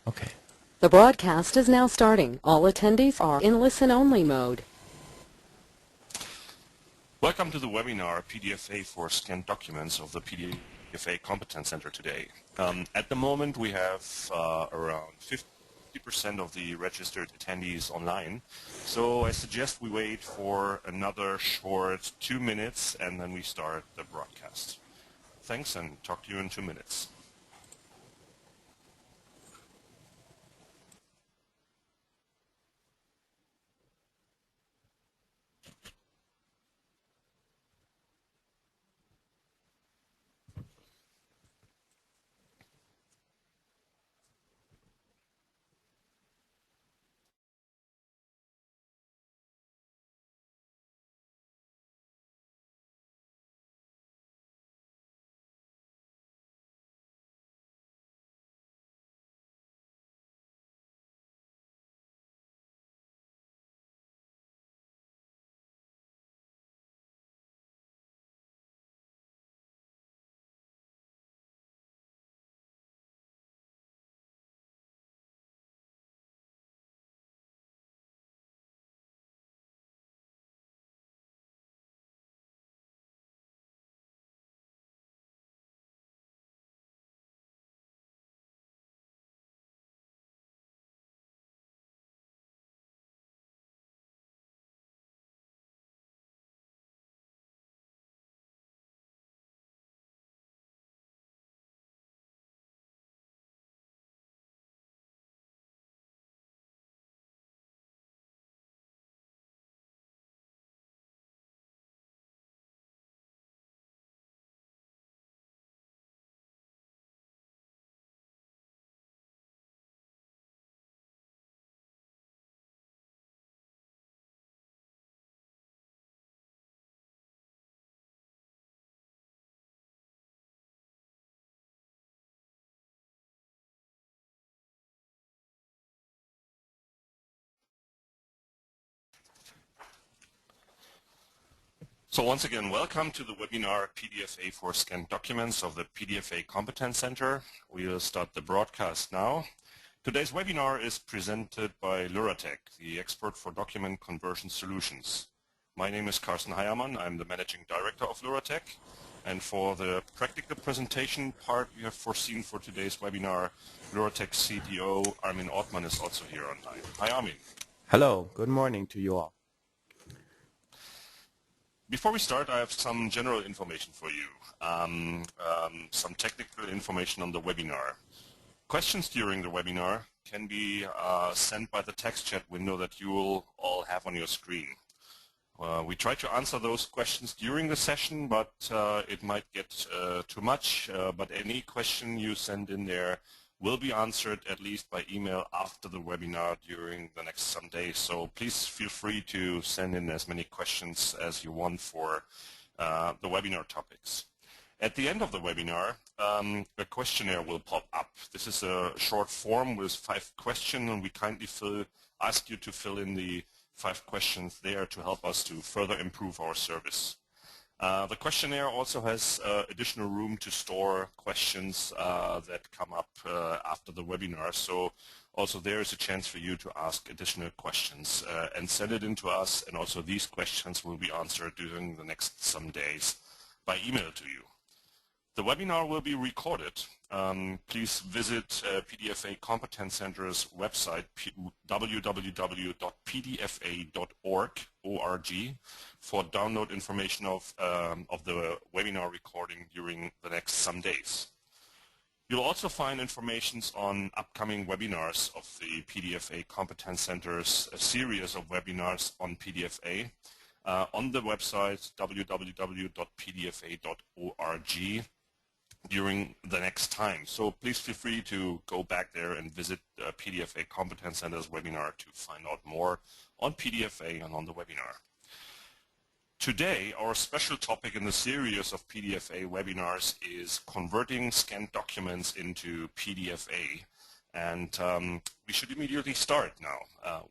Okay. The broadcast is now starting. All attendees are in listen-only mode. Welcome to the webinar PDFA for Scanned Documents of the PDFA Competence Center today. At the moment we have around 50% of the registered attendees online, so I suggest we wait for another short 2 minutes and then we start the broadcast. Thanks, and talk to you in 2 minutes. So once again, welcome to the webinar PDFA for Scanned Documents of the PDFA Competence Center. We will start the broadcast now. Today's webinar is presented by Luratech, the expert for document conversion solutions. My name is Carsten Heiermann. I'm the Managing Director of Luratech. And for the practical presentation part we have foreseen for today's webinar, Luratech CTO Armin Ortmann is also here online. Hi Armin. Hello, good morning to you all. Before we start, I have some general information for you, some technical information on the webinar. Questions during the webinar can be sent by the text chat window that you will all have on your screen. We try to answer those questions during the session, but it might get too much. But any question you send in there will be answered at least by email after the webinar during the next some days. So please feel free to send in as many questions as you want for the webinar topics. At the end of the webinar, a questionnaire will pop up. This is a short form with 5 questions, and we kindly ask you to fill in the 5 questions there to help us to further improve our service. The questionnaire also has additional room to store questions that come up after the webinar, so also there is a chance for you to ask additional questions and send it in to us, and also these questions will be answered during the next some days by email to you. The webinar will be recorded. Please visit PDFA Competence Center's website, www.pdfa.org, for download information of the webinar recording during the next some days. You'll also find information on upcoming webinars of the PDFA Competence Center's series of webinars on PDFA on the website www.pdfa.org. during the next time. So please feel free to go back there and visit PDFA Competence Center's webinar to find out more on PDFA and on the webinar. Today, our special topic in the series of PDFA webinars is converting scanned documents into PDFA. And we should immediately start now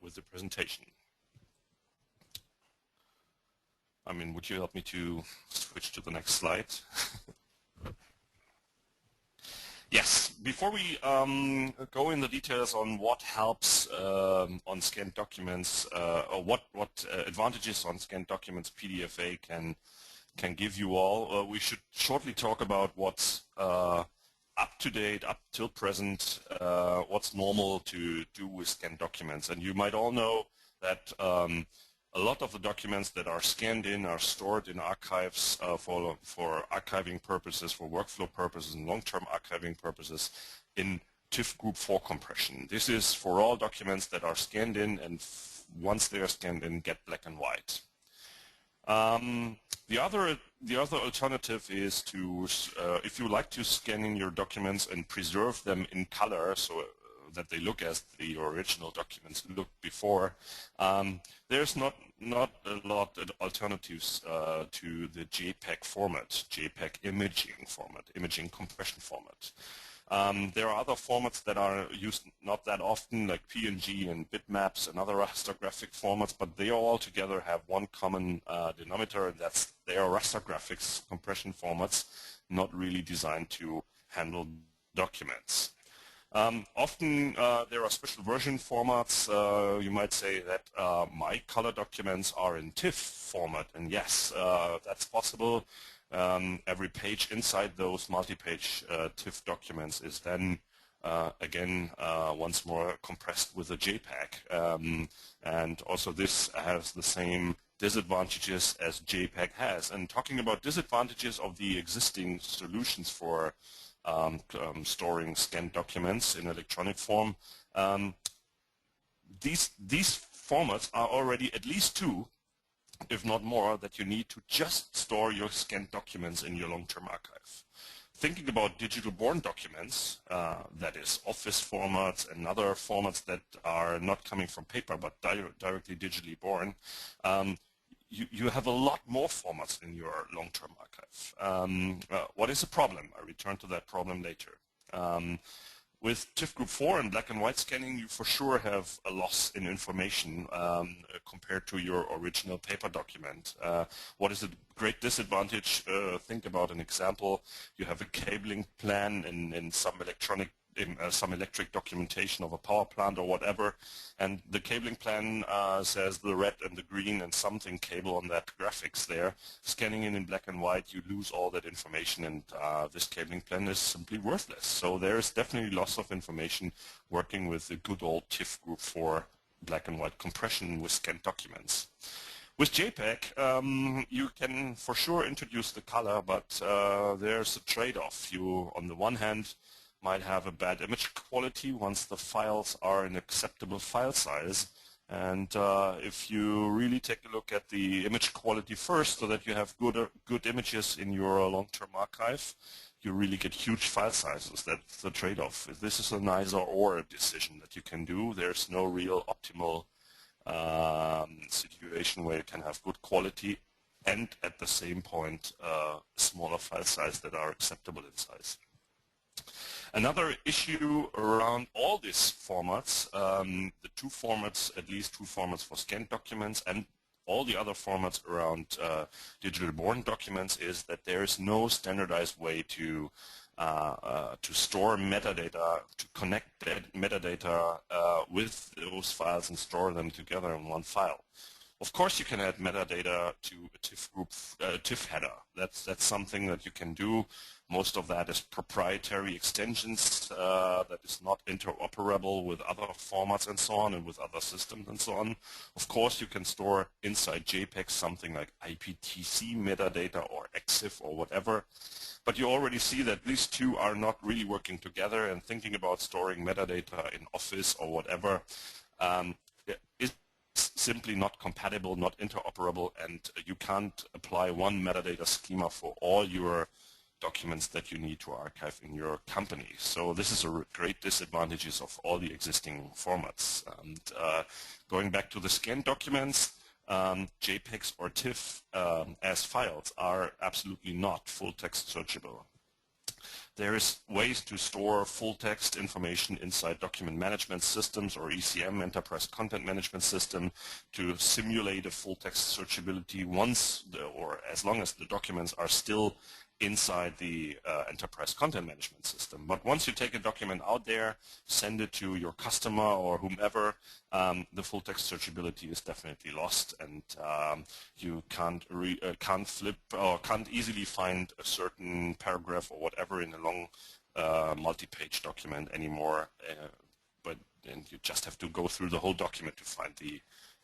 with the presentation. I mean, would you help me to switch to the next slide? Yes, before we go in the details on what helps on scanned documents or what advantages on scanned documents PDFA can give you all, we should shortly talk about what's up to date, up till present, what's normal to do with scanned documents. And you might all know that a lot of the documents that are scanned in are stored in archives for archiving purposes, for workflow purposes, and long-term archiving purposes in TIFF Group 4 compression. This is for all documents that are scanned in, and once they are scanned in, get black and white. The other alternative is to, if you like to scan in your documents and preserve them in color, so that they look as the original documents looked before, there's not a lot of alternatives to the JPEG format, JPEG imaging format, imaging compression format. There are other formats that are used not that often, like PNG and bitmaps and other rastergraphic formats, but they all together have one common denominator, and that's they are raster graphics compression formats, not really designed to handle documents. Often there are special version formats. You might say that my color documents are in TIFF format, and yes, that's possible. Every page inside those multi-page TIFF documents is then again once more compressed with a JPEG, and also this has the same disadvantages as JPEG has. And talking about disadvantages of the existing solutions for storing scanned documents in electronic form, these formats are already at least two, if not more, that you need to just store your scanned documents in your long-term archive. Thinking about digital born documents, that is Office formats and other formats that are not coming from paper but directly digitally born, you have a lot more formats in your long-term archive. What is the problem? I return to that problem later. With TIFF Group 4 and black and white scanning, you for sure have a loss in information compared to your original paper document. What is a great disadvantage? Think about an example. You have a cabling plan in some electric documentation of a power plant or whatever, and the cabling plan says the red and the green and something cable on that graphics there. Scanning in black and white, you lose all that information, and this cabling plan is simply worthless. So there is definitely loss of information working with the good old TIFF Group 4 black and white compression with scanned documents. With JPEG, you can for sure introduce the color, but there's a trade-off. You, on the one hand, might have a bad image quality once the files are an acceptable file size. And if you really take a look at the image quality first, so that you have good images in your long-term archive, you really get huge file sizes. That's the trade-off. This is an either-or decision that you can do. There's no real optimal situation where you can have good quality and at the same point smaller file size that are acceptable in size. Another issue around all these formats, the two formats, at least two formats for scanned documents and all the other formats around digital born documents, is that there is no standardized way to store metadata, to connect that metadata with those files and store them together in one file. Of course, you can add metadata to a TIFF group, TIFF header. That's something that you can do. Most of that is proprietary extensions that is not interoperable with other formats and so on, and with other systems and so on. Of course, you can store inside JPEG something like IPTC metadata or EXIF or whatever. But you already see that these two are not really working together, and thinking about storing metadata in Office or whatever is simply not compatible, not interoperable, and you can't apply one metadata schema for all your documents that you need to archive in your company. So this is a great disadvantages of all the existing formats. And going back to the scanned documents, JPEGs or TIFF as files are absolutely not full text searchable. There is ways to store full text information inside document management systems or ECM, enterprise content management system, to simulate a full text searchability or as long as the documents are still inside the enterprise content management system. But once you take a document out there, send it to your customer or whomever, the full text searchability is definitely lost, and you can't flip or can't easily find a certain paragraph or whatever in a long multi-page document anymore. And you just have to go through the whole document to find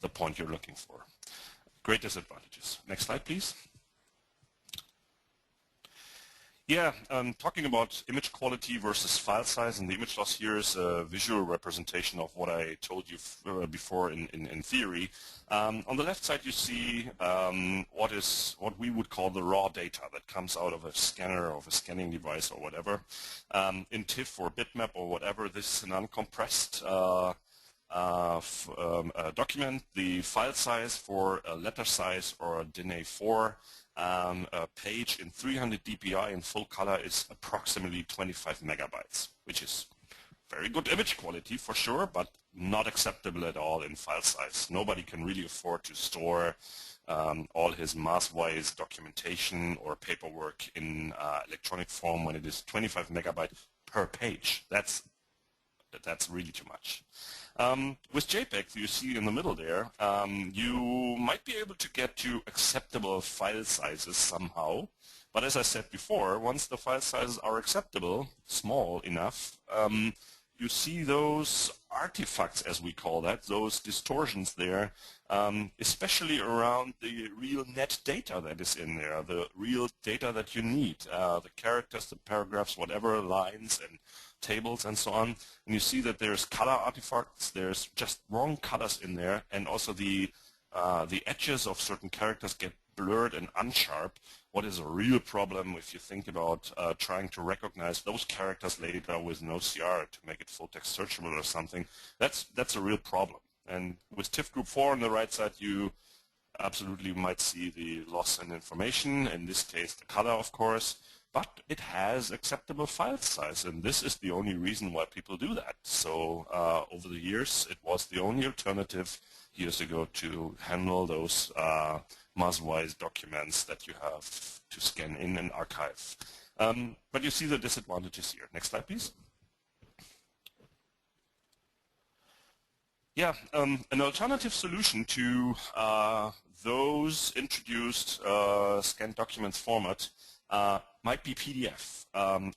the point you're looking for. Great disadvantages. Next slide, please. Yeah, talking about image quality versus file size, and the image loss here is a visual representation of what I told you before in theory. On the left side you see what we would call the raw data that comes out of a scanner or of a scanning device or whatever. In TIFF or bitmap or whatever, this is an uncompressed document. The file size for a letter size or a DIN A4 a page in 300 dpi in full color is approximately 25 megabytes, which is very good image quality for sure, but not acceptable at all in file size. Nobody can really afford to store all his mass-wise documentation or paperwork in electronic form when it is 25 megabytes per page. That's really too much. With JPEG, you see in the middle there, you might be able to get to acceptable file sizes somehow. But as I said before, once the file sizes are acceptable, small enough, you see those artifacts, as we call that, those distortions there, especially around the real net data that is in there, the real data that you need, the characters, the paragraphs, whatever, lines and tables and so on. And you see that there's color artifacts, there's just wrong colors in there, and also the edges of certain characters get blurred and unsharp. What is a real problem if you think about trying to recognize those characters later with an OCR to make it full text searchable or something? That's a real problem. And with TIFF group 4 on the right side, you absolutely might see the loss in information, in this case the color of course, but it has acceptable file size, and this is the only reason why people do that. So over the years it was the only alternative years ago to handle those mass-wise documents that you have to scan in and archive. But you see the disadvantages here. Next slide, please. Yeah, an alternative solution to those introduced scanned documents format might be PDF.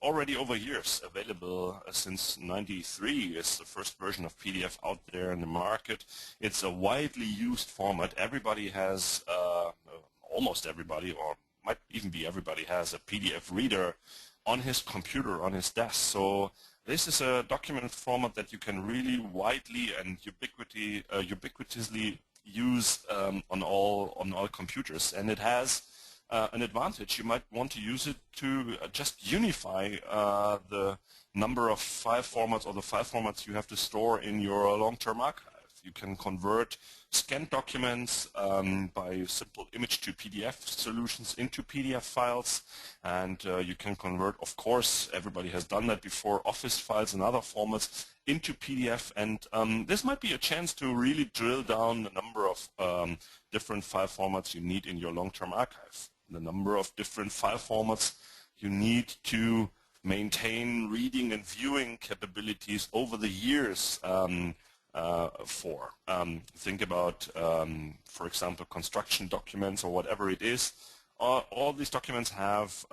Already over years, available since '93 is the first version of PDF out there in the market. It's a widely used format. Everybody has, almost everybody, or might even be everybody, has a PDF reader on his computer, on his desk. So this is a document format that you can really widely and ubiquitously use on all computers, and it has an advantage. You might want to use it to just unify the number of file formats or the file formats you have to store in your long-term archive. You can convert scanned documents by simple image to PDF solutions into PDF files, and you can convert, of course, everybody has done that before, Office files and other formats into PDF, and this might be a chance to really drill down the number of different file formats you need in your long-term archive, the number of different file formats you need to maintain reading and viewing capabilities over the years think about, for example, construction documents or whatever it is. All these documents have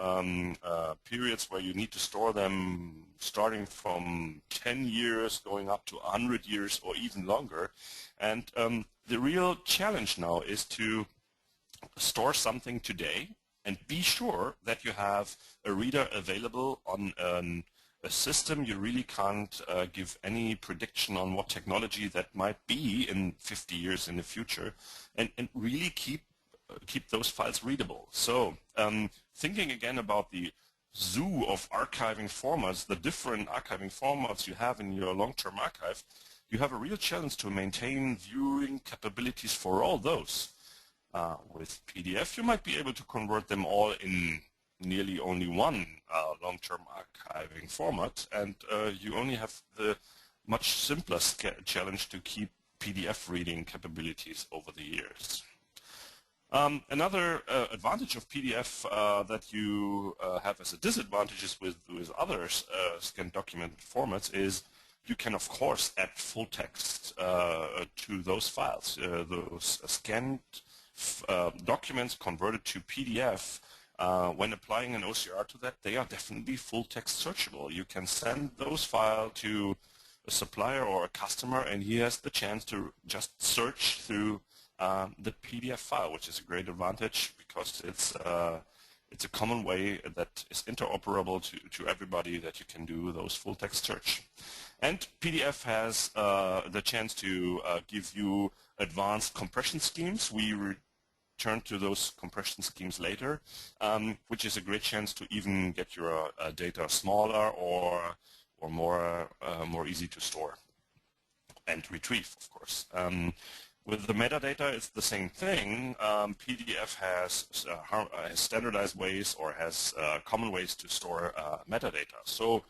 periods where you need to store them starting from 10 years going up to 100 years or even longer. And the real challenge now is to store something today and be sure that you have a reader available on a system. You really can't give any prediction on what technology that might be in 50 years in the future, and really keep those files readable. So thinking again about the zoo of archiving formats, the different archiving formats you have in your long-term archive, you have a real challenge to maintain viewing capabilities for all those. With PDF, you might be able to convert them all in nearly only one long-term archiving format, and you only have the much simpler challenge to keep PDF reading capabilities over the years. Another advantage of PDF that you have as a disadvantage with other scanned document formats is you can, of course, add full text to those files. Those scanned documents converted to PDF, when applying an OCR to that, they are definitely full text searchable. You can send those files to a supplier or a customer, and he has the chance to just search through the PDF file, which is a great advantage because it's a common way that is interoperable to everybody, that you can do those full text search. And PDF has the chance to give you advanced compression schemes. We return to those compression schemes later, which is a great chance to even get your data smaller or more easy to store and retrieve, of course. With the metadata, it's the same thing. PDF has standardized ways or has common ways to store metadata. So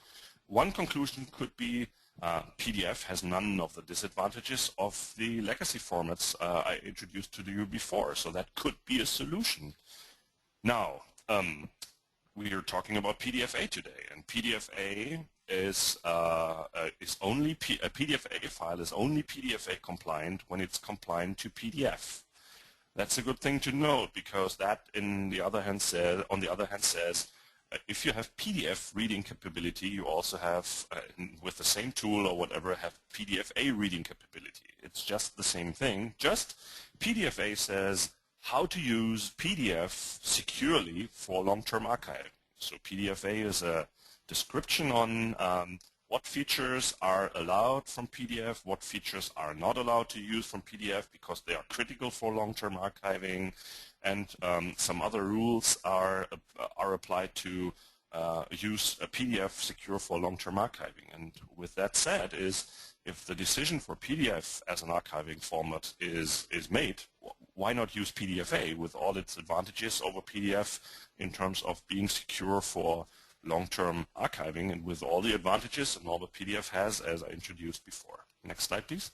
one conclusion could be PDF has none of the disadvantages of the legacy formats I introduced to you before. So that could be a solution. Now, we are talking about PDFA today, and PDFA is only a PDFA file is only PDFA compliant when it's compliant to PDF. That's a good thing to note, because that, on the other hand, says if you have PDF reading capability, you also have, with the same tool or whatever, have PDFA reading capability. It's just the same thing. Just PDFA says how to use PDF securely for long-term archiving. So PDFA is a description on what features are allowed from PDF, what features are not allowed to use from PDF because they are critical for long-term archiving, and some other rules are applied to use a PDF secure for long-term archiving. And with that said, if the decision for PDF as an archiving format is made, why not use PDFA with all its advantages over PDF in terms of being secure for long-term archiving and with all the advantages and all that PDF has, as I introduced before. Next slide, please.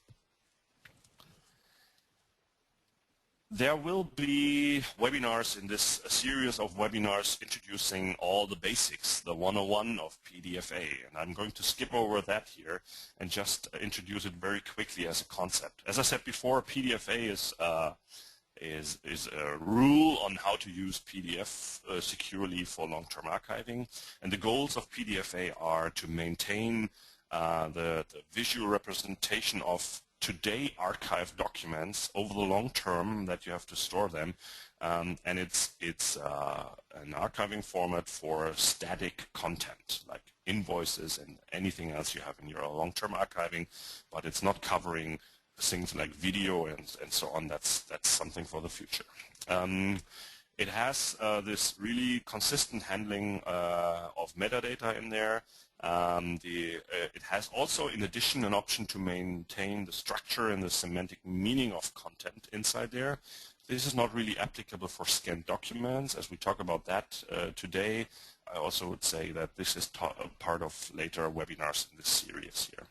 There will be webinars in this series of webinars introducing all the basics, the 101 of PDFA, and I'm going to skip over that here and just introduce it very quickly as a concept. As I said before, PDFA is a rule on how to use PDF securely for long-term archiving, and the goals of PDFA are to maintain the visual representation of today archived documents over the long term that you have to store them, and it's an archiving format for static content like invoices and anything else you have in your long-term archiving, but it's not covering things like video and so on. That's something for the future. It has this really consistent handling of metadata in there. It has also, in addition, an option to maintain the structure and the semantic meaning of content inside there. This is not really applicable for scanned documents. As we talk about that today, I also would say that this is part of later webinars in this series here.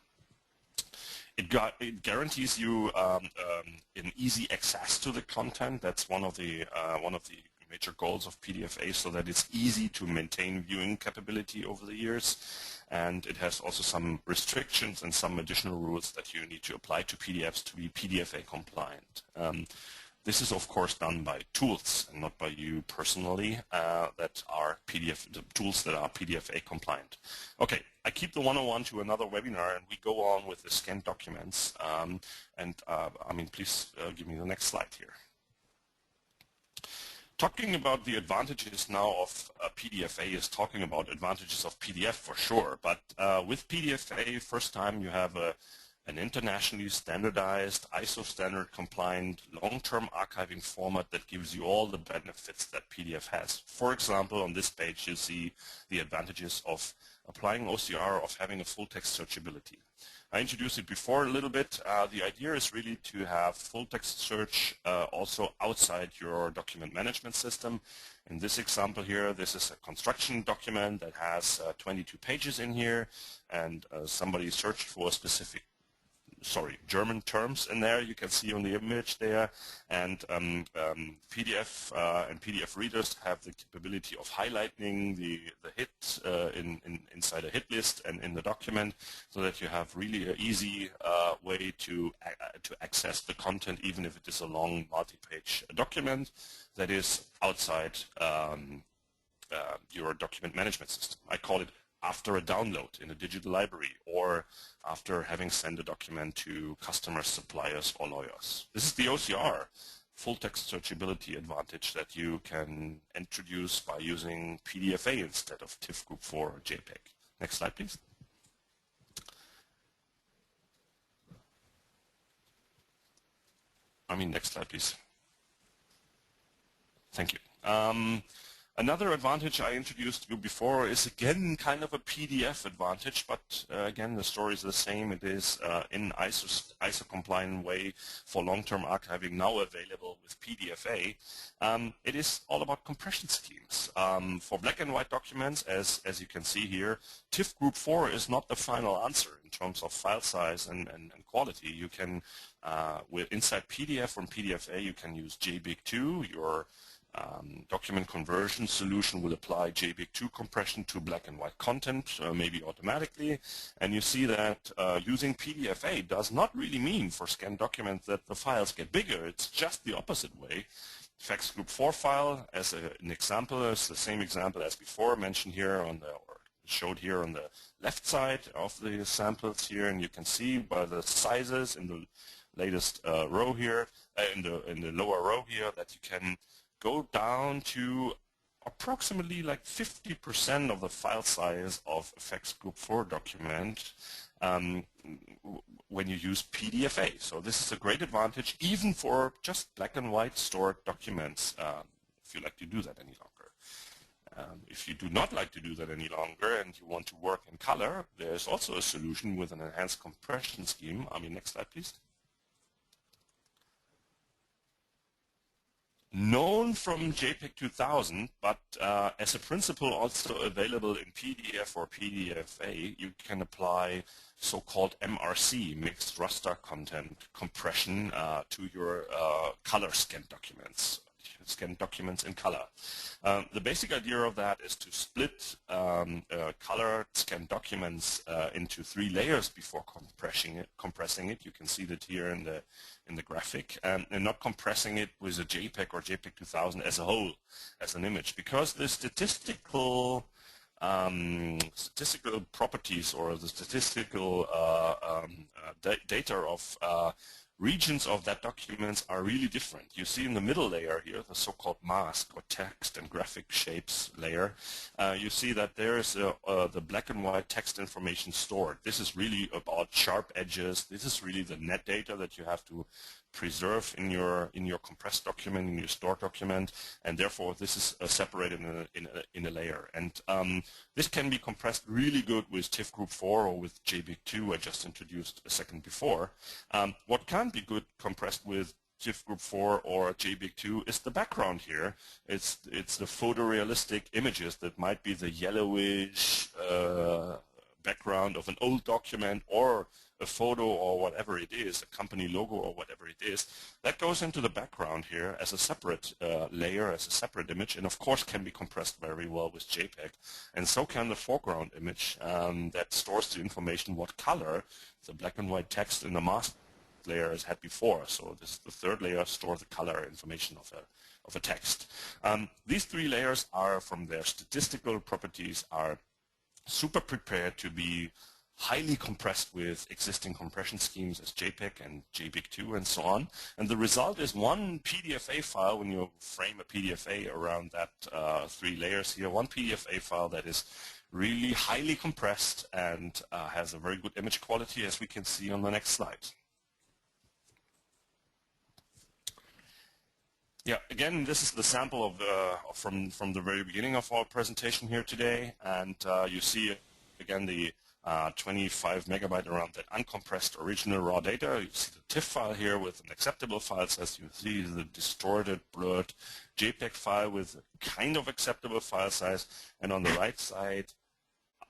It guarantees you an easy access to the content. That's one of the major goals of PDFA, so that it's easy to maintain viewing capability over the years. And it has also some restrictions and some additional rules that you need to apply to PDFs to be PDFA compliant. This is, of course, done by tools and not by you personally, that are the tools that are PDFA compliant. Okay, I keep the 101 to another webinar, and we go on with the scanned documents. Please give me the next slide here. Talking about the advantages now of PDFA is talking about advantages of PDF for sure, but with PDFA, first time you have an internationally standardized, ISO standard compliant, long-term archiving format that gives you all the benefits that PDF has. For example, on this page you see the advantages of applying OCR, of having a full text searchability. I introduced it before a little bit. The idea is really to have full text search also outside your document management system, In this example here, this is a construction document that has 22 pages in here, and somebody searched for a specific German terms in there. You can see on the image there, and PDF and PDF readers have the capability of highlighting the hit inside a hit list and in the document, so that you have really an easy way to access the content, even if it is a long multi-page document that is outside your document management system. I call it after a download in a digital library, or after having sent a document to customers, suppliers, or lawyers. This is the OCR, full text searchability advantage, that you can introduce by using PDFA instead of TIFF Group 4 or JPEG. Next slide, please. Next slide, please. Thank you. Another advantage I introduced you before is again kind of a PDF advantage, but again the story is the same. It is in ISO compliant way for long-term archiving, now available with PDFA. It is all about compression schemes. For black and white documents, as you can see here, TIFF Group 4 is not the final answer in terms of file size and quality. You can, inside PDF from PDFA, you can use JBIG2. Your document conversion solution will apply JBIG2 compression to black and white content, maybe automatically. And you see that using PDFA does not really mean for scanned documents that the files get bigger. It's just the opposite way. Fax Group 4 file, as an example, is the same example as before, mentioned here on the, or showed here on the left side of the samples here, and you can see by the sizes in the latest row here, in the lower row here, that you can go down to approximately like 50% of the file size of a Fax Group 4 document when you use PDFA. So this is a great advantage even for just black and white stored documents, if you like to do that any longer. If you do not like to do that any longer and you want to work in color, there's also a solution with an enhanced compression scheme. Next slide, please. Known from JPEG 2000, but as a principle also available in PDF or PDFA, you can apply so-called MRC, mixed raster content compression, to your color scanned documents. Scanned documents in color. The basic idea of that is to split color scanned documents into 3 layers before compressing it. You can see that here in the graphic, and not compressing it with a JPEG or JPEG 2000 as a whole, as an image, because the statistical properties or the statistical data of regions of that documents are really different. You see in the middle layer here, the so-called mask or text and graphic shapes layer, you see that there is the black and white text information stored. This is really about sharp edges. This is really the net data that you have to preserve in your compressed document, in your stored document, and therefore this is separated in a layer. And this can be compressed really good with TIFF Group 4 or with JBIG2 I just introduced a second before. What can be good compressed with TIFF Group 4 or JBIG2 is the background here. It's the photorealistic images that might be the yellowish background of an old document, or a photo, or whatever it is, a company logo or whatever it is, that goes into the background here as a separate layer, as a separate image, and of course can be compressed very well with JPEG. And so can the foreground image that stores the information what color the black and white text in the mask layer has had before. So this is the third layer, store the color information of a text. These 3 layers are, from their statistical properties, are super prepared to be highly compressed with existing compression schemes as JPEG and JBIG2 and so on. And the result is one PDFA file, when you frame a PDFA around that 3 layers here, one PDFA file that is really highly compressed and has a very good image quality, as we can see on the next slide. Yeah, again, this is the sample of from the very beginning of our presentation here today, and you see again the 25 megabyte around that uncompressed original raw data. You see the TIFF file here with an acceptable file size. You see the distorted, blurred JPEG file with a kind of acceptable file size. And on the right side,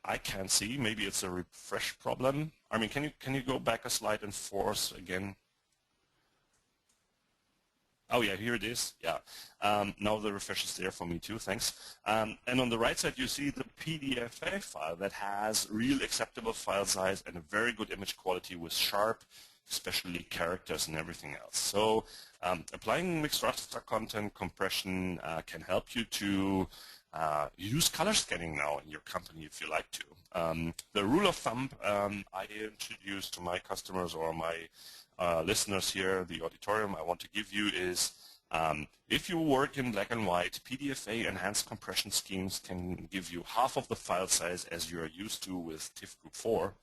I can't see. Maybe it's a refresh problem. I mean, can you go back a slide and force again? Oh yeah, here it is. Yeah. Now the refresh is there for me too. Thanks. And on the right side, you see the PDFA file that has real acceptable file size and a very good image quality with sharp, especially characters and everything else. So applying mixed raster content compression can help you to use color scanning now in your company if you like to. The rule of thumb I introduce to my customers or my listeners here, the auditorium I want to give you is if you work in black and white, PDFA enhanced compression schemes can give you half of the file size as you are used to with TIFF Group 4.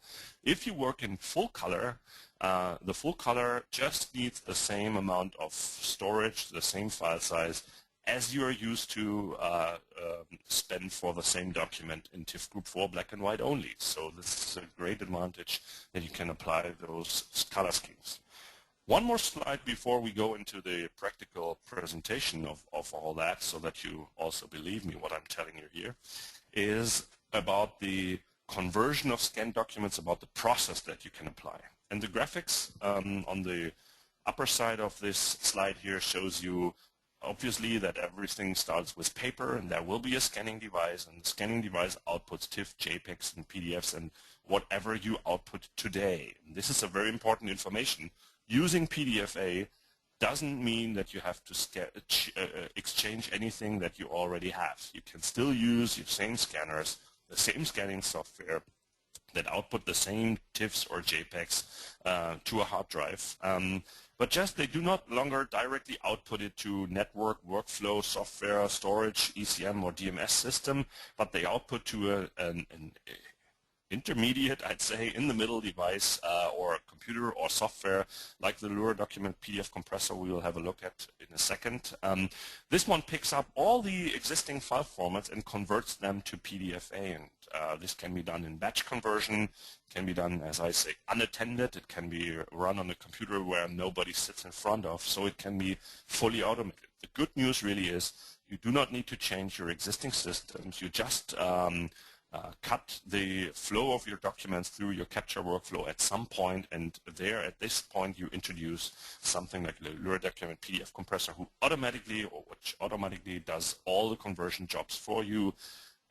If you work in full color, the full color just needs the same amount of storage, the same file size as you are used to spend for the same document in TIFF Group 4 black and white only. So this is a great advantage that you can apply those color schemes. One more slide before we go into the practical presentation of all that, so that you also believe me what I'm telling you here, is about the conversion of scanned documents, about the process that you can apply. And the graphics on the upper side of this slide here shows you obviously that everything starts with paper, and there will be a scanning device, and the scanning device outputs TIFF, JPEGs, and PDFs, and whatever you output today. And this is a very important information. Using PDFA doesn't mean that you have to exchange anything that you already have. You can still use your same scanners, the same scanning software that output the same TIFFs or JPEGs to a hard drive. But just they do not longer directly output it to network, workflow, software, storage, ECM or DMS system, but they output to an intermediate, I'd say, in the middle device or computer or software like the Lure document PDF compressor we will have a look at in a second. This one picks up all the existing file formats and converts them to PDFA, and this can be done in batch conversion, can be done, as I say, unattended. It can be run on a computer where nobody sits in front of, so it can be fully automated. The good news really is you do not need to change your existing systems. You just cut the flow of your documents through your capture workflow at some point, and there at this point you introduce something like the Lure document PDF compressor which automatically does all the conversion jobs for you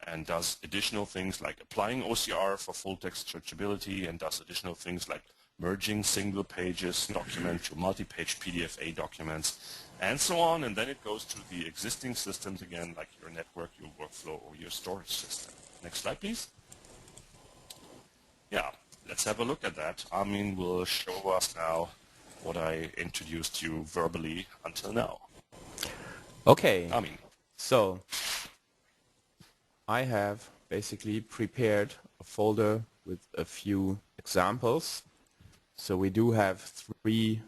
and does additional things like applying OCR for full text searchability, and does additional things like merging single pages document to multi-page PDFA documents, and so on, and then it goes to the existing systems again, like your network, your workflow, or your storage system. Next slide, please. Yeah, let's have a look at that. Armin will show us now what I introduced you verbally until now. Okay. Armin. So I have basically prepared a folder with a few examples. So we do have 3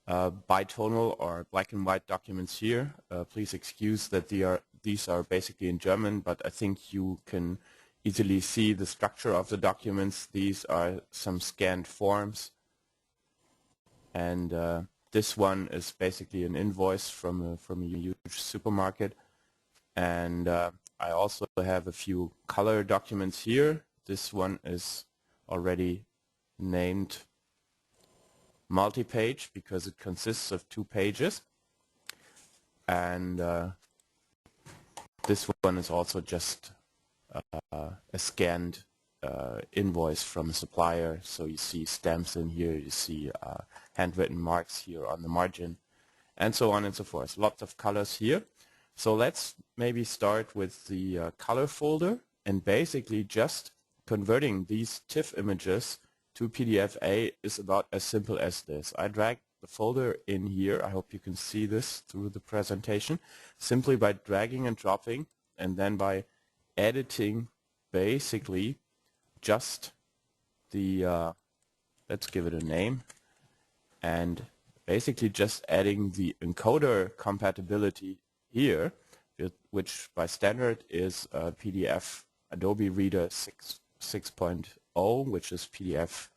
bitonal or black and white documents here. Please excuse that these are basically in German, but I think you can easily see the structure of the documents. These are some scanned forms, and this one is basically an invoice from a huge supermarket. And I also have a few color documents here. This one is already named multi-page because it consists of 2 pages, and this one is also just a scanned invoice from a supplier. So you see stamps in here, you see handwritten marks here on the margin, and so on and so forth. Lots of colors here. So let's maybe start with the color folder, and basically just converting these TIFF images to PDFA is about as simple as this. I drag the folder in here. I hope you can see this through the presentation. Simply by dragging and dropping, and then by editing basically just the, let's give it a name, and basically just adding the encoder compatibility here, which by standard is PDF Adobe Reader 6.0, which is PDF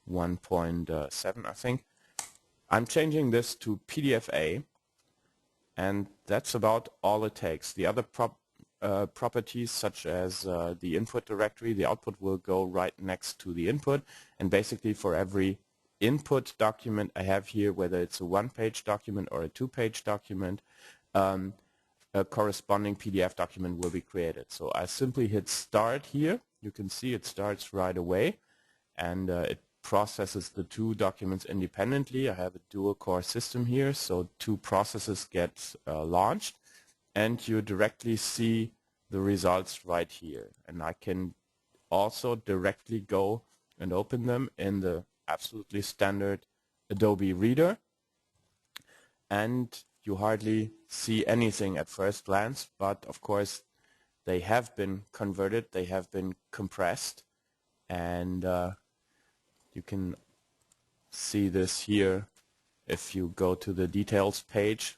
1.7, I think. I'm changing this to PDF-A, and that's about all it takes. The other properties, such as the input directory, the output will go right next to the input, and basically for every input document I have here, whether it's a one-page document or a two-page document, a corresponding PDF document will be created. So I simply hit start here. You can see it starts right away, and it processes the two documents independently. I have a dual core system here, so two processes get launched, and you directly see the results right here. And I can also directly go and open them in the absolutely standard Adobe Reader, and you hardly see anything at first glance, but of course they have been converted, they have been compressed, and you can see this here. If you go to the details page,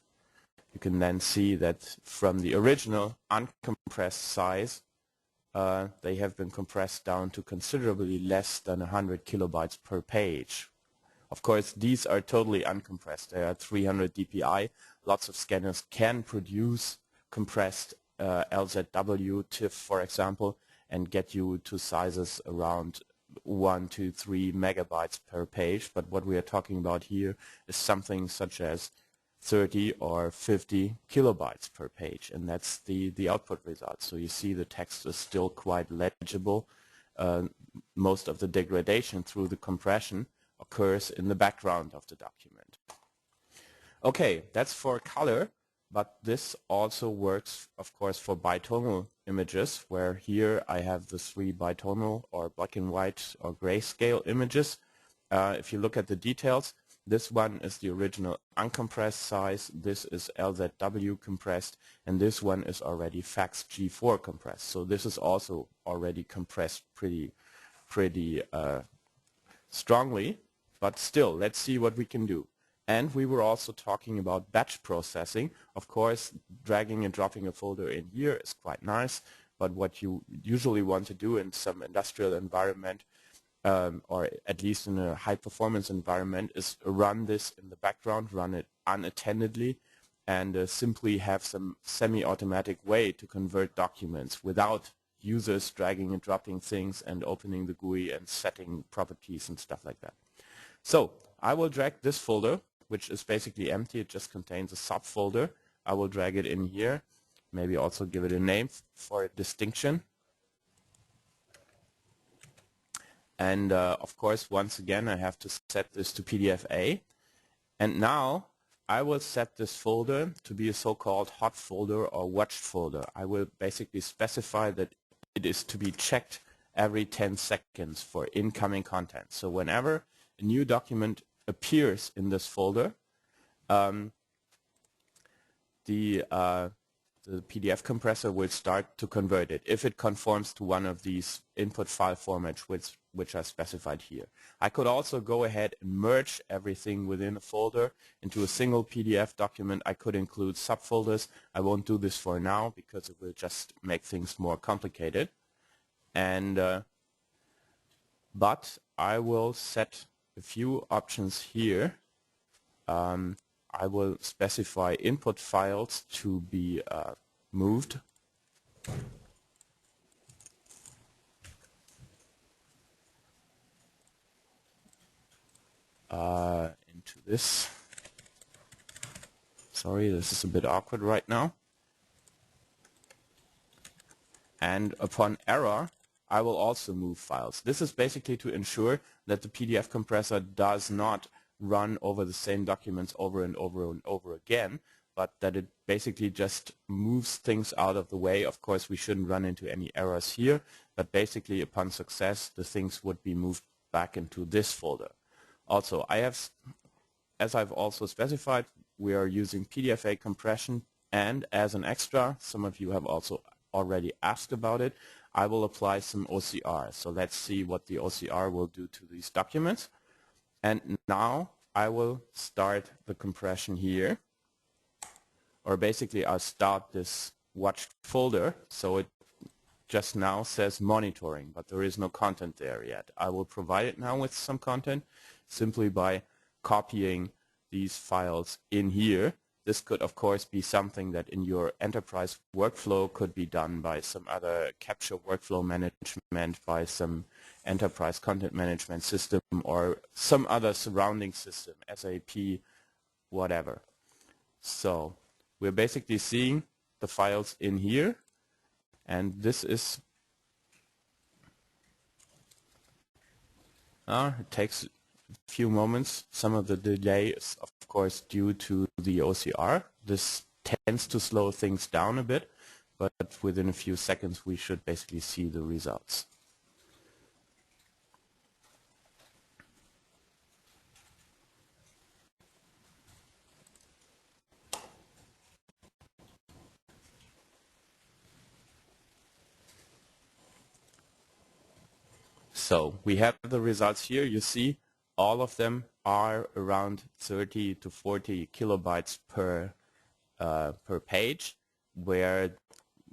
you can then see that from the original uncompressed size, they have been compressed down to considerably less than 100 kilobytes per page. Of course, these are totally uncompressed. They are 300 dpi. Lots of scanners can produce compressed LZW, TIFF, for example, and get you to sizes around 1 to 3 megabytes per page. But what we are talking about here is something such as 30 or 50 kilobytes per page, and that's the output result. So you see the text is still quite legible. Most of the degradation through the compression occurs in the background of the document. Okay, that's for color, but this also works, of course, for bitonal images, where here I have the 3 bitonal or black and white or grayscale images. If you look at the details, this one is the original uncompressed size, this is LZW compressed, and this one is already fax G4 compressed. So this is also already compressed pretty strongly, but still, let's see what we can do. And we were also talking about batch processing. Of course, dragging and dropping a folder in here is quite nice, but what you usually want to do in some industrial environment, or at least in a high-performance environment, is run this in the background, run it unattendedly, and simply have some semi-automatic way to convert documents without users dragging and dropping things and opening the GUI and setting properties and stuff like that. So I will drag this folder, which is basically empty. It just contains a subfolder. I will drag it in here, maybe also give it a name for distinction. And of course, once again, I have to set this to PDF-A. And now I will set this folder to be a so-called hot folder or watched folder. I will basically specify that it is to be checked every 10 seconds for incoming content. So whenever a new document appears in this folder, the PDF compressor will start to convert it if it conforms to one of these input file formats which are specified here. I could also go ahead and merge everything within a folder into a single PDF document. I could include subfolders. I won't do this for now because it will just make things more complicated. And but I will set a few options here. I will specify input files to be moved. Into this. Sorry, this is a bit awkward right now. And upon error, I will also move files. This is basically to ensure that the PDF compressor does not run over the same documents over and over and over again, but that it basically just moves things out of the way. Of course, we shouldn't run into any errors here, but basically upon success, the things would be moved back into this folder. Also, as I've also specified, we are using PDF-A compression, and as an extra, some of you have also already asked about it, I will apply some OCR. So let's see what the OCR will do to these documents. And now I will start the compression here, or basically I'll start this watched folder. So just now says monitoring, but there is no content there yet. I will provide it now with some content simply by copying these files in here. This could of course be something that in your enterprise workflow could be done by some other capture workflow management, by some enterprise content management system or some other surrounding system, SAP, whatever. So we're basically seeing the files in here, and this is it takes a few moments. Some of the delay is of course due to the OCR. This tends to slow things down a bit, but within a few seconds we should basically see the results. So we have the results here. You see all of them are around 30 to 40 kilobytes per page, where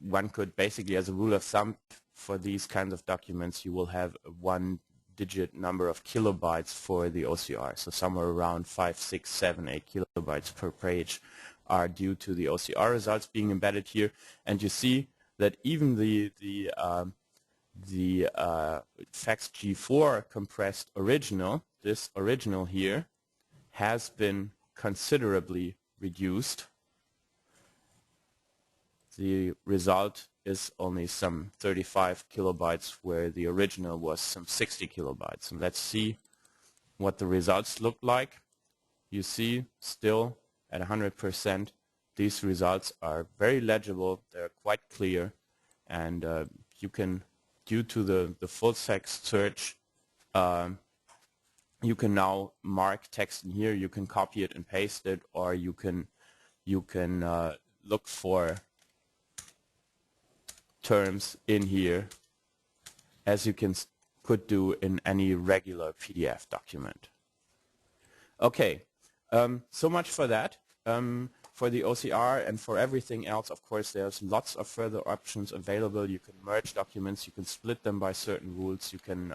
one could basically, as a rule of thumb, for these kinds of documents, you will have a one-digit number of kilobytes for the OCR. So somewhere around 5, 6, 7, 8 kilobytes per page are due to the OCR results being embedded here. And you see that even the FACS-G4 compressed original, this original here, has been considerably reduced. The result is only some 35 kilobytes where the original was some 60 kilobytes. And let's see what the results look like. You see still at 100% these results are very legible, they're quite clear, and you can, due to the full text search, you can now mark text in here. You can copy it and paste it, or you can look for terms in here, as you could do in any regular PDF document. Okay, so much for that. For the OCR and for everything else, of course, there's lots of further options available. You can merge documents, you can split them by certain rules, you can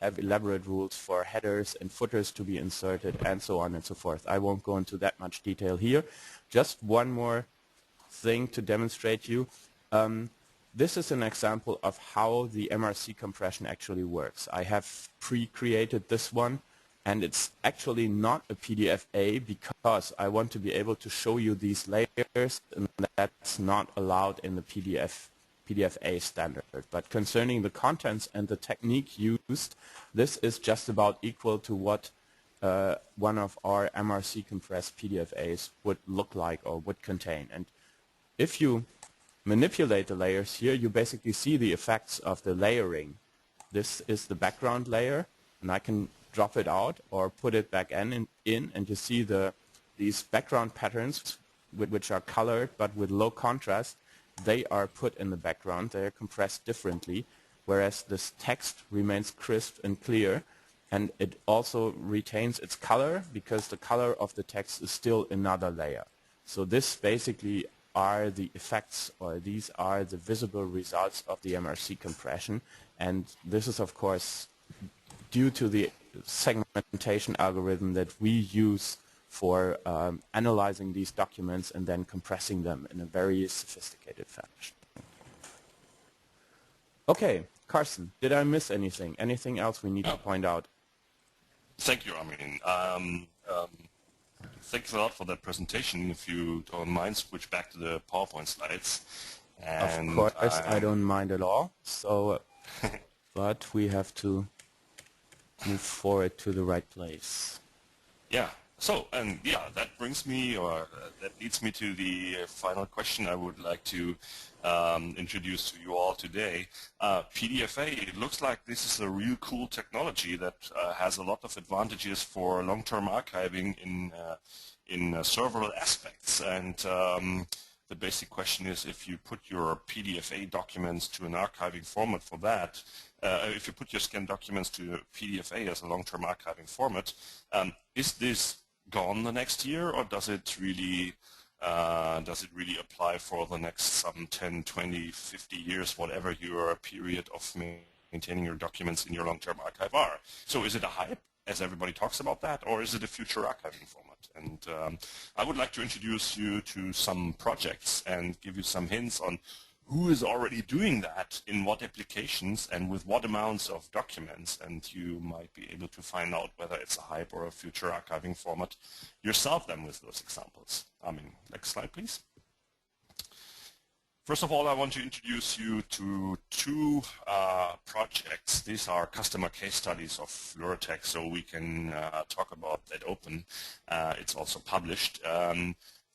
have elaborate rules for headers and footers to be inserted, and so on and so forth. I won't go into that much detail here. Just one more thing to demonstrate you. This is an example of how the MRC compression actually works. I have pre-created this one, and it's actually not a PDF-A because I want to be able to show you these layers, and that's not allowed in the PDF-A standard. But concerning the contents and the technique used, this is just about equal to what one of our MRC compressed PDF-As would look like or would contain. And if you manipulate the layers here, you basically see the effects of the layering. This is the background layer, and I can drop it out or put it back in and you see these background patterns which are colored but with low contrast. They are put in the background. They are compressed differently, whereas this text remains crisp and clear, and it also retains its color because the color of the text is still another layer. So this basically are the effects, or these are the visible results of the MRC compression, and this is of course due to the segmentation algorithm that we use for analyzing these documents and then compressing them in a very sophisticated fashion. Okay, Carsten, did I miss anything? Anything else we need to point out? Thank you, Armin. Thanks a lot for that presentation. If you don't mind, switch back to the PowerPoint slides. And of course, I don't mind at all. So, but we have to move forward to the right place. Yeah. So, and yeah, that brings me, or that leads me to the final question I would like to introduce to you all today. PDF-A, it looks like this is a real cool technology that has a lot of advantages for long-term archiving in several aspects. And the basic question is, if you put your PDF-A documents to an archiving format for that, if you put your scanned documents to PDF-A as a long-term archiving format, is this gone the next year, or does it really Does it really apply for the next some 10, 20, 50 years, whatever your period of maintaining your documents in your long-term archive are? So is it a hype, as everybody talks about that, or is it a future archiving format? And I would like to introduce you to some projects and give you some hints on who is already doing that, in what applications, and with what amounts of documents, and you might be able to find out whether it's a hype or a future archiving format yourself then with those examples. Next slide, please. First of all, I want to introduce you to two projects. These are customer case studies of Luratech, so we can talk about that open. It's also published.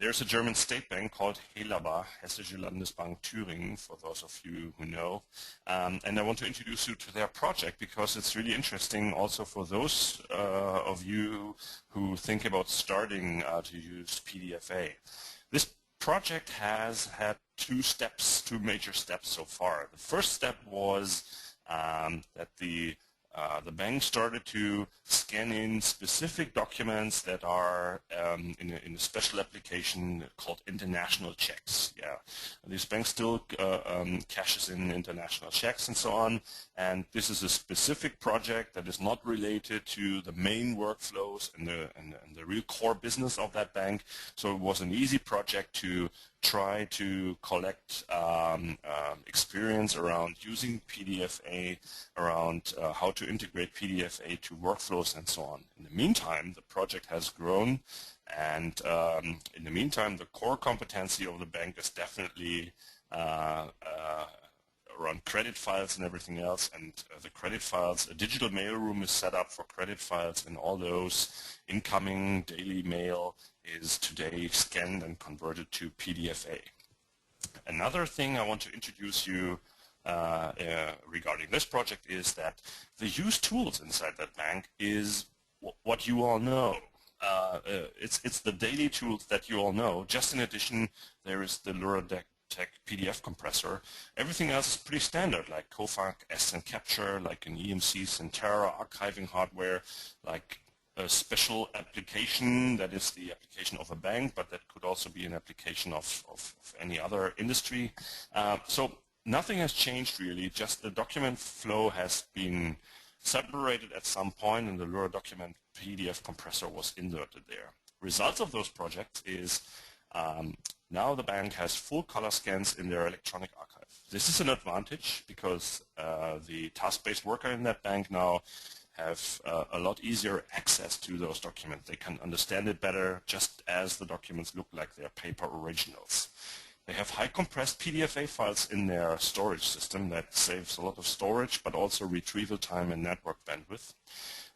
There's a German state bank called HELABA, Hessische Landesbank Thüringen, for those of you who know. And I want to introduce you to their project because it's really interesting also for those of you who think about starting to use PDFA. This project has had two major steps so far. The first step was that the bank started to scan in specific documents that are in a special application called international checks. Yeah, this bank still cashes in international checks and so on, and this is a specific project that is not related to the main workflows and the real core business of that bank. So it was an easy project to try to collect experience around using PDFA, around how to integrate PDFA to workflows and so on. In the meantime, the project has grown, and in the meantime, the core competency of the bank is definitely around credit files and everything else, and the credit files, a digital mailroom is set up for credit files, and all those incoming daily mail is today scanned and converted to PDFA. Another thing I want to introduce you regarding this project is that the used tools inside that bank is what you all know. It's the daily tools that you all know. Just in addition, there is the Luratech PDF compressor. Everything else is pretty standard, like Cofag, and Capture, like an EMC Centera archiving hardware, like a special application that is the application of a bank, but that could also be an application of any other industry. So nothing has changed really, just the document flow has been separated at some point, and the Lura document PDF compressor was inserted there. Results of those projects is now the bank has full color scans in their electronic archive. This is an advantage because the task-based worker in that bank now have a lot easier access to those documents. They can understand it better, just as the documents look like they're paper originals. They have high compressed PDFA files in their storage system that saves a lot of storage, but also retrieval time and network bandwidth.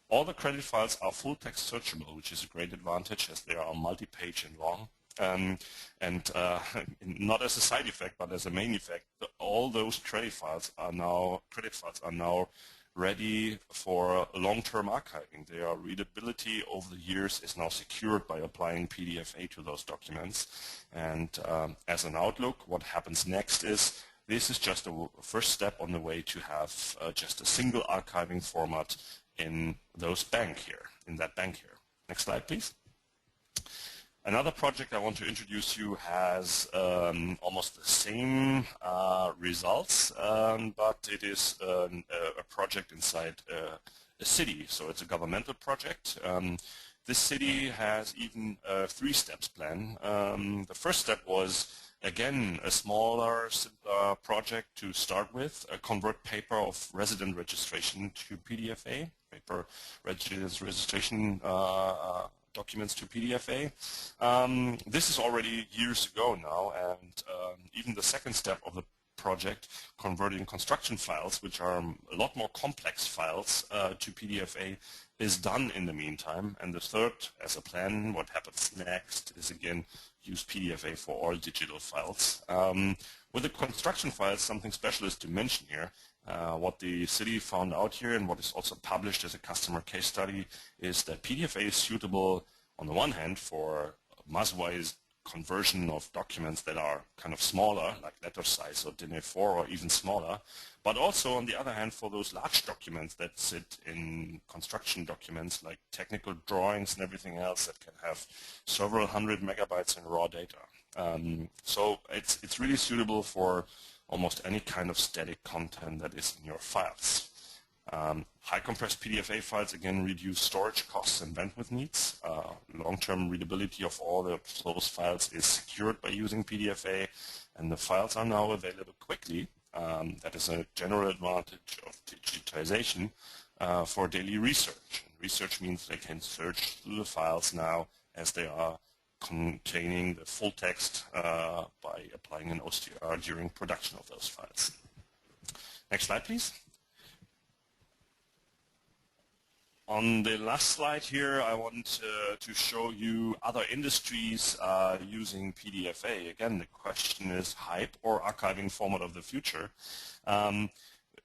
All the credit files are full text searchable, which is a great advantage as they are multi-page and long. Not as a side effect, but as a main effect, all those credit files are now ready for long-term archiving. Their readability over the years is now secured by applying PDFA to those documents. And as an outlook, what happens next is this is just a first step on the way to have just a single archiving format in that bank here. Next slide, please. Another project I want to introduce you has almost the same results, but it is a project inside a city, so it's a governmental project. This city has even a 3-steps plan. The first step was, again, a smaller, simpler project to start with, convert paper of resident registration to PDFA, paper residence registration documents to PDFA. This is already years ago now, and even the second step of the project, converting construction files, which are a lot more complex files, to PDFA, is done in the meantime. And the third, as a plan, what happens next is again use PDFA for all digital files. With the construction files, something special is to mention here. What the city found out here, and what is also published as a customer case study, is that PDFA is suitable on the one hand for mass-wise conversion of documents that are kind of smaller, like letter size or DIN A4 or even smaller, but also on the other hand for those large documents that sit in construction documents like technical drawings and everything else that can have several hundred megabytes in raw data. So it's really suitable for almost any kind of static content that is in your files. High compressed PDFA files again reduce storage costs and bandwidth needs. Long-term readability of all those files is secured by using PDFA, and the files are now available quickly. That is a general advantage of digitization for daily research. Research means they can search through the files now as they are containing the full text by applying an OCR during production of those files. Next slide, please. On the last slide here, I want to show you other industries using PDFA. Again, the question is hype or archiving format of the future.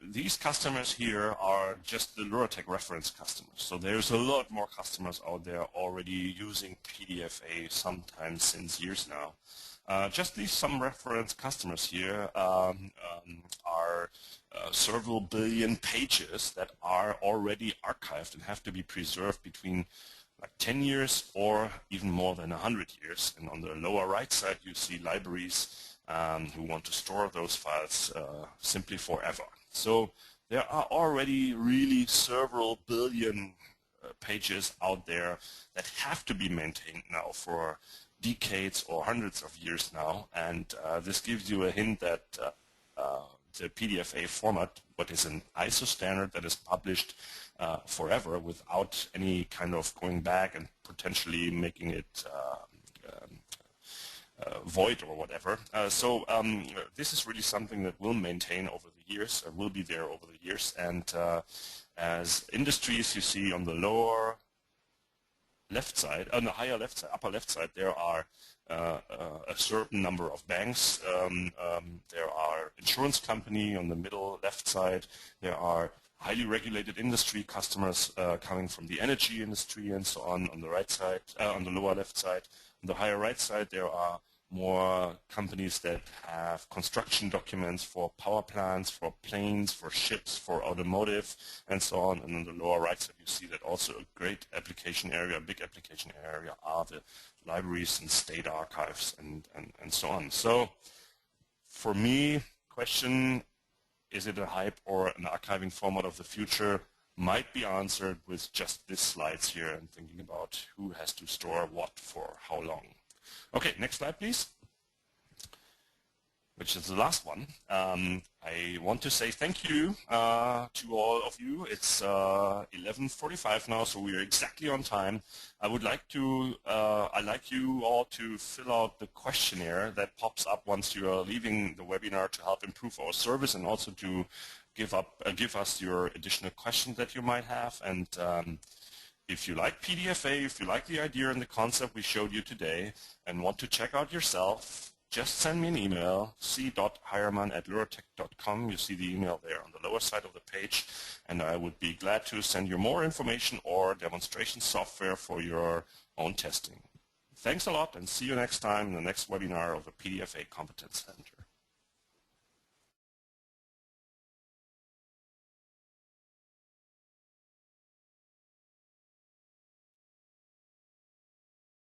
These customers here are just the LoRaTech reference customers. So there's a lot more customers out there already using PDFA, sometimes since years now. Just these some reference customers here are several billion pages that are already archived and have to be preserved between like 10 years or even more than 100 years. And on the lower right side, you see libraries who want to store those files simply forever. So there are already really several billion pages out there that have to be maintained now for decades or hundreds of years now, and this gives you a hint that the PDFA format, what is an ISO standard that is published forever without any kind of going back and potentially making it void or whatever. So this is really something that will maintain over the years, or will be there over the years. And as industries, you see on the lower left side, on the higher left side, upper left side, there are a certain number of banks. There are insurance company on the middle left side. There are highly regulated industry customers coming from the energy industry and so on the right side, on the lower left side. On the higher right side, there are more companies that have construction documents for power plants, for planes, for ships, for automotive, and so on. And on the lower right side, you see that also a great application area, a big application area, are the libraries and state archives and so on. So for me, question, is it a hype or an archiving format of the future, might be answered with just these slides here and thinking about who has to store what for how long. Okay, next slide, please, which is the last one. I want to say thank you to all of you. It's 11:45 now, so we are exactly on time. I'd like you all to fill out the questionnaire that pops up once you are leaving the webinar to help improve our service, and also to give us your additional questions that you might have. And if you like PDFA, if you like the idea and the concept we showed you today and want to check out yourself, just send me an email, c.heiermann@loratech.com. You see the email there on the lower side of the page, and I would be glad to send you more information or demonstration software for your own testing. Thanks a lot, and see you next time in the next webinar of the PDFA Competence Center.